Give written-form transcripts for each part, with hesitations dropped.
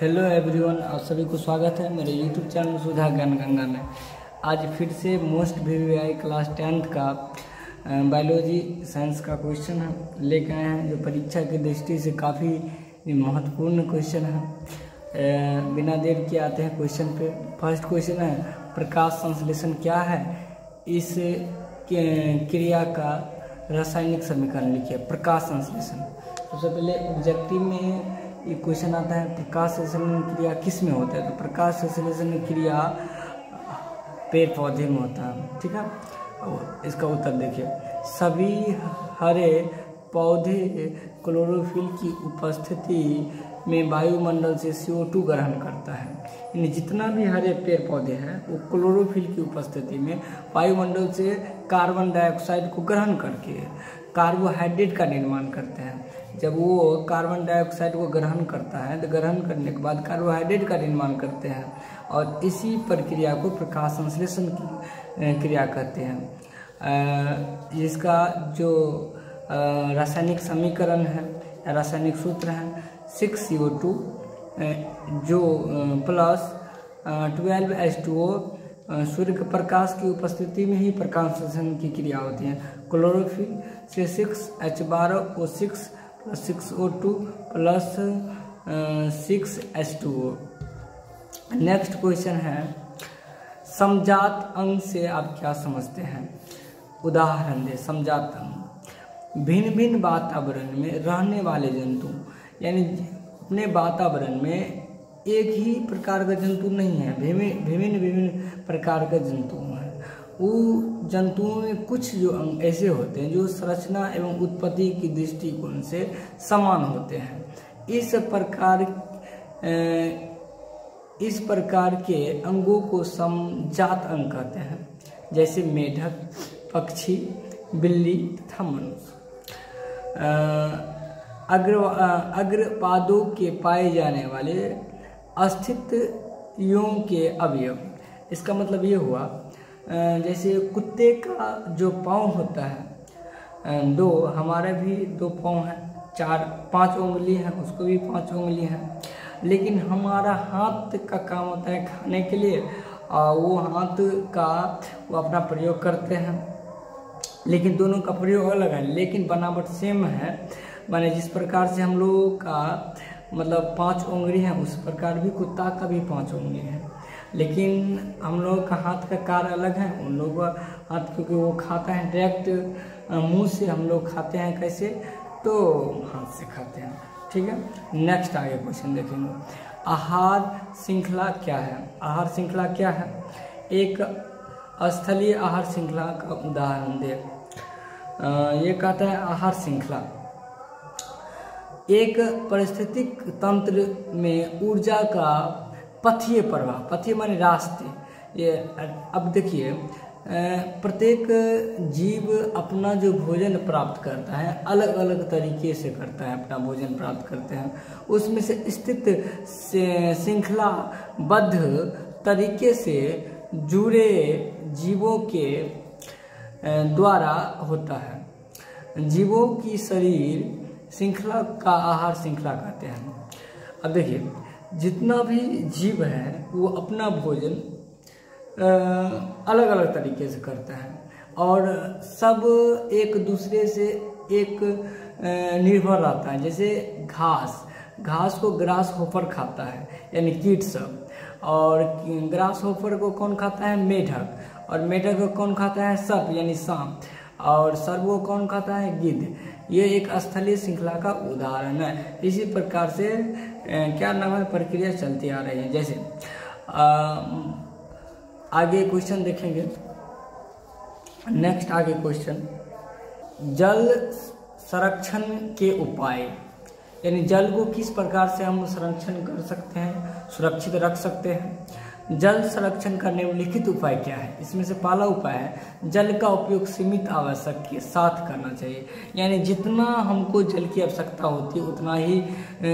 Hello everyone, आप सभी को स्वागत है मेरे यूट्यूब चैनल सुधा ज्ञान गंगा में। आज फिर से मोस्ट वीवीआई क्लास 10th का बायोलॉजी साइंस का क्वेश्चन लेकर आए हैं, जो परीक्षा की दृष्टि से काफ़ी महत्वपूर्ण क्वेश्चन है। बिना देर के आते हैं क्वेश्चन पे। फर्स्ट क्वेश्चन है, प्रकाश संश्लेषण क्या है? इस क्रिया का रासायनिक समीकरण लिखिए। प्रकाश संश्लेषण सबसे पहले ऑब्जेक्टिव में ये क्वेश्चन आता है, प्रकाश संश्लेषण क्रिया किस में होता है? तो प्रकाश संश्लेषण क्रिया पेड़ पौधे में होता है। ठीक है, और इसका उत्तर देखिए। सभी हरे पौधे क्लोरोफिल की उपस्थिति में वायुमंडल से CO2 ग्रहण करता है। यानी जितना भी हरे पेड़ पौधे हैं वो क्लोरोफिल की उपस्थिति में वायुमंडल से कार्बन डाइऑक्साइड को ग्रहण करके कार्बोहाइड्रेट का निर्माण करते हैं। जब वो कार्बन डाइऑक्साइड को ग्रहण करता है तो ग्रहण करने के बाद कार्बोहाइड्रेट का निर्माण करते हैं, और इसी प्रक्रिया को प्रकाश संश्लेषण की क्रिया कहते हैं। इसका जो रासायनिक समीकरण है, रासायनिक सूत्र है 6CO2 जो प्लस 12H2O। सूर्य के प्रकाश की उपस्थिति में ही प्रकाश संश्लेषण की क्रिया होती है। क्लोरोफिल से 6H12O6 plus 6O2 plus 6H2O। Next question है, समजात अंग से आप क्या समझते हैं? उदाहरण दे। समजात अंग भिन्न भिन्न वातावरण में रहने वाले जंतु, यानी अपने वातावरण में एक ही प्रकार का जंतु नहीं है, विभिन्न प्रकार के जंतु हैं। वो जंतुओं में कुछ जो अंग ऐसे होते हैं जो संरचना एवं उत्पत्ति की दृष्टिकोण से समान होते हैं। इस प्रकार के अंगों को समजात अंग कहते हैं, जैसे मेढक, पक्षी, बिल्ली तथा मनुष्य। अग्रपादों के पाए जाने वाले अस्थितयों के अवयव। इसका मतलब ये हुआ, जैसे कुत्ते का जो पाँव होता है दो, हमारे भी दो पाँव हैं, 4-5 उंगली हैं, उसको भी 5 उंगली हैं। लेकिन हमारा हाथ का काम होता है खाने के लिए, वो हाथ का वो अपना प्रयोग करते हैं, लेकिन दोनों का प्रयोग अलग है, लेकिन बनावट सेम है। माने जिस प्रकार से हम लोगों का मतलब 5 उंगली हैं, उस प्रकार भी कुत्ता का भी 5 उंगली है, लेकिन हम लोग का हाथ का कार्य अलग है। उन लोगों का हाथ, क्योंकि वो खाता है डायरेक्ट मुंह से, हम लोग खाते हैं कैसे? तो हाथ से खाते हैं। ठीक है, नेक्स्ट आगे क्वेश्चन देखेंगे। आहार श्रृंखला क्या है? आहार श्रृंखला क्या है? एक स्थलीय आहार श्रृंखला का उदाहरण दे। ये कहता है आहार श्रृंखला एक पारिस्थितिक तंत्र में ऊर्जा का पथीय प्रवाह, पथीय माने रास्ते। ये अब देखिए, प्रत्येक जीव अपना जो भोजन प्राप्त करता है अलग अलग तरीके से करता है, अपना भोजन प्राप्त करते हैं। उसमें से स्थित श्रृंखलाबद्ध तरीके से जुड़े जीवों के द्वारा होता है। जीवों की शरीर श्रृंखला का आहार श्रृंखला कहते हैं। अब देखिए, जितना भी जीव है वो अपना भोजन अलग अलग तरीके से करता है, और सब एक दूसरे से एक निर्भर रहता है। जैसे घास को ग्रास होपर खाता है, यानी कीट सब, और ग्रास होपर को कौन खाता है? मेढक, और मेढक को कौन खाता है? सर्प, यानी सांप, और सर्प को कौन खाता है? गिद्ध। ये एक स्थलीय श्रृंखला का उदाहरण है। इसी प्रकार से क्या नाम है, प्रक्रिया चलती आ रही है। जैसे आगे क्वेश्चन देखेंगे। नेक्स्ट आगे क्वेश्चन, जल संरक्षण के उपाय, यानी जल को किस प्रकार से हम संरक्षण कर सकते हैं, सुरक्षित रख सकते हैं। जल संरक्षण का निम्नलिखित उपाय क्या है? इसमें से पहला उपाय है, जल का उपयोग सीमित आवश्यक के साथ करना चाहिए। यानी जितना हमको जल की आवश्यकता होती है उतना ही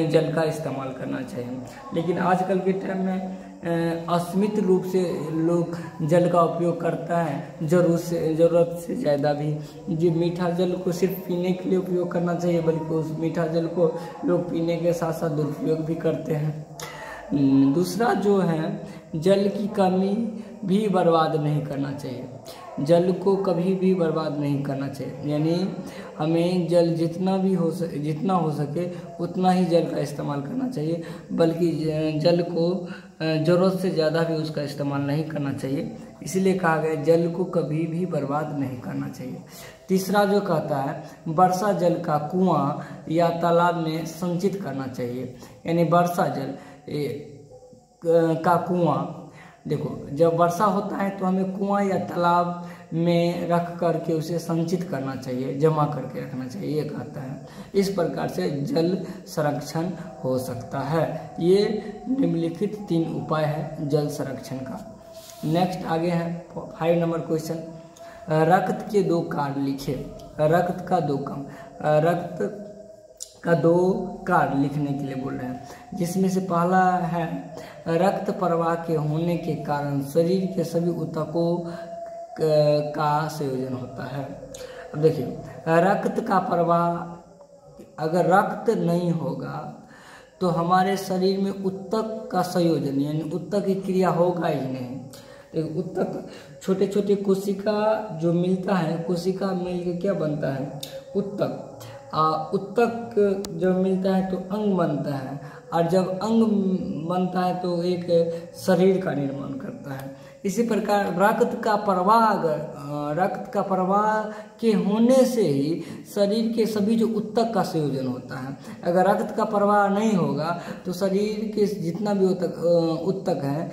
जल का इस्तेमाल करना चाहिए। लेकिन आजकल के टाइम में असीमित रूप से लोग जल का उपयोग करता है, ज़रूरत से ज़्यादा भी। जो मीठा जल को सिर्फ पीने के लिए उपयोग करना चाहिए, बल्कि उस मीठा जल को लोग पीने के साथ साथ दुरुपयोग भी करते हैं। दूसरा जो है, जल की कमी भी बर्बाद नहीं करना चाहिए। जल को कभी भी बर्बाद नहीं करना चाहिए, यानी हमें जल जितना हो सके उतना ही जल का इस्तेमाल करना चाहिए, बल्कि जल को ज़रूरत से ज़्यादा भी उसका इस्तेमाल नहीं करना चाहिए। इसलिए कहा गया जल को कभी भी बर्बाद नहीं करना चाहिए। तीसरा जो कहता है, वर्षा जल का कुआं या तालाब में संचित करना चाहिए, यानी वर्षा जल का कुआं, देखो जब वर्षा होता है तो हमें कुआं या तालाब में रख करके उसे संचित करना चाहिए, जमा करके रखना चाहिए, ये कहता है। इस प्रकार से जल संरक्षण हो सकता है। ये निम्नलिखित 3 उपाय है जल संरक्षण का। नेक्स्ट आगे है 5 नंबर क्वेश्चन, रक्त के 2 कार्य लिखे। रक्त का 2 कार्य लिखने के लिए बोल रहे हैं, जिसमें से पहला है, रक्त प्रवाह के होने के कारण शरीर के सभी ऊतकों का संयोजन होता है। अब देखिए, रक्त का प्रवाह, अगर रक्त नहीं होगा तो हमारे शरीर में ऊतक का संयोजन यानी ऊतक की क्रिया होगा ही नहीं। तो ऊतक छोटे छोटे कोशिका जो मिलता है, कोशिका मिल के क्या बनता है, ऊतक। ऊतक जब मिलता है तो अंग बनता है, और जब अंग बनता है तो एक शरीर का निर्माण करता है। इसी प्रकार रक्त का प्रवाह के होने से ही शरीर के सभी जो ऊतक का संयोजन होता है। अगर रक्त का प्रवाह नहीं होगा तो शरीर के जितना भी ऊतक है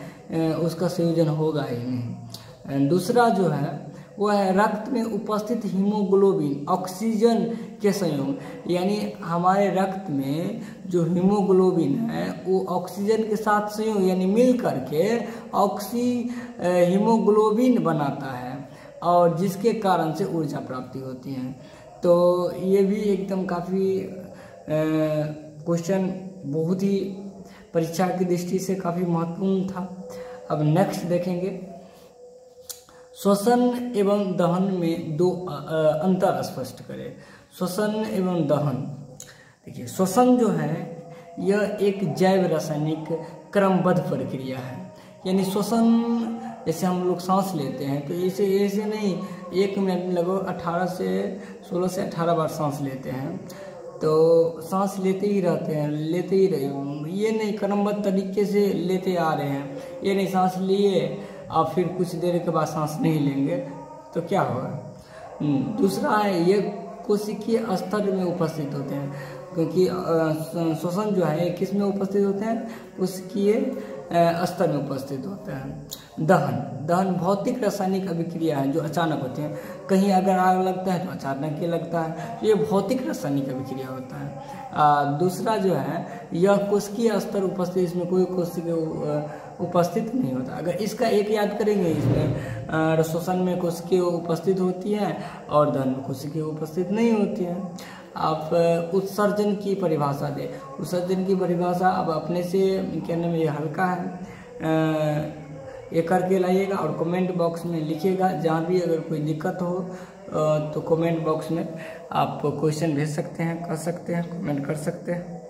उसका संयोजन होगा ही नहीं। दूसरा जो है वह है, रक्त में उपस्थित हीमोग्लोबिन ऑक्सीजन के संयोग, यानी हमारे रक्त में जो हीमोग्लोबिन है वो ऑक्सीजन के साथ संयोग यानी मिल करके हीमोग्लोबिन बनाता है, और जिसके कारण से ऊर्जा प्राप्ति होती है। तो ये भी एकदम काफ़ी क्वेश्चन बहुत ही परीक्षा की दृष्टि से काफ़ी महत्वपूर्ण था। अब नेक्स्ट देखेंगे, श्वसन एवं दहन में 2 अंतर स्पष्ट करें। श्वसन एवं दहन, देखिए श्वसन जो है यह एक जैव रासायनिक क्रमबद्ध प्रक्रिया है, यानी श्वसन जैसे हम लोग सांस लेते हैं तो ऐसे नहीं 1 मिनट में लगभग 16 से 18 बार सांस लेते हैं, तो सांस लेते ही रहते हैं, ये नहीं क्रमबद्ध तरीके से लेते आ रहे हैं, ये नहीं सांस लिए और फिर कुछ देर के बाद सांस नहीं लेंगे तो क्या होगा। दूसरा है, ये कोशिकीय स्तर में उपस्थित होते हैं, क्योंकि श्वसन जो है किस में उपस्थित होते हैं, कोशिकीय स्तर में उपस्थित होते हैं। दहन भौतिक रासायनिक अभिक्रिया है जो अचानक होती है, कहीं अगर आग लगता है तो अचानक ही लगता है, ये भौतिक रासायनिक अभिक्रिया होता है। दूसरा जो है, यह कोशिकीय स्तर उपस्थित, इसमें कोई कोशिकीय उपस्थित नहीं होता। अगर इसका एक याद करेंगे, इसमें श्वसन में कोशिकीय उपस्थित होती है और दहन में कोशिकीय उपस्थित नहीं होती है। आप उत्सर्जन की परिभाषा दें। उत्सर्जन की परिभाषा अब अपने से कहने में ये हल्का है, ये करके लाइएगा और कमेंट बॉक्स में लिखिएगा। जहाँ भी अगर कोई दिक्कत हो तो कमेंट बॉक्स में आप क्वेश्चन भेज सकते हैं, कर सकते हैं, कमेंट कर सकते हैं।